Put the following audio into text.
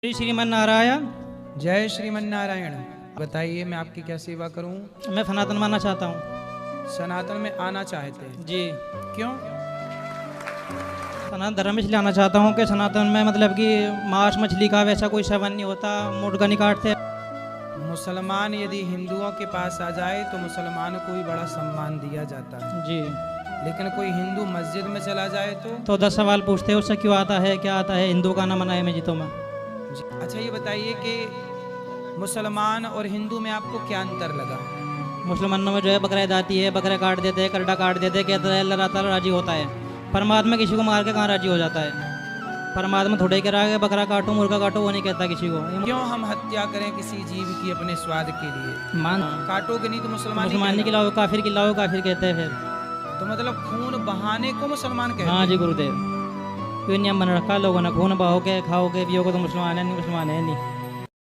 श्री श्रीमन नारायण। जय श्रीमन नारायण। बताइए मैं आपकी क्या सेवा करूं? मैं सनातन मानना चाहता हूँ। सनातन में आना चाहते हैं? जी। क्यों? सनातन धर्म इसलिए आना चाहता हूँ कि सनातन में मतलब कि मांस मछली का वैसा कोई सेवन नहीं होता, मुर्गा नहीं काटते। मुसलमान यदि हिंदुओं के पास आ जाए तो मुसलमान को भी बड़ा सम्मान दिया जाता है, जी। लेकिन कोई हिंदू मस्जिद में चला जाए तो 10 सवाल पूछते हैं उससे, क्यों आता है, क्या आता है, हिंदू का नाम मनाए मस्जिदों में। अच्छा ये बताइए कि मुसलमान और हिंदू में आपको क्या अंतर लगा? मुसलमानों में जो है बकरा ईद आती है, बकरे काट देते हैं, करड़ा काट देते हैं, कहते हैं अल्लाह ताला राजी होता है। परमात्मा किसी को मार के कहाँ राजी हो जाता है? परमात्मा थोड़े के के बकरा काटो मुर्गा काटो वो नहीं कहता किसी को। क्यों हम हत्या करें किसी जीव की अपने स्वाद के लिए? मान काटोगे नहीं तो मुसलमान मुसलमान नहीं खिलाओ, काफिर खिलाओ, काफिर कहते हैं फिर। तो मतलब खून बहाने को मुसलमान कहते हैं? हाँ जी गुरुदेव, कोई नियम बना रखा लोगों ने, खून बहाओगे खाओगे पियोगे तो मुसलमान है नहीं, मुसलमान है नहीं।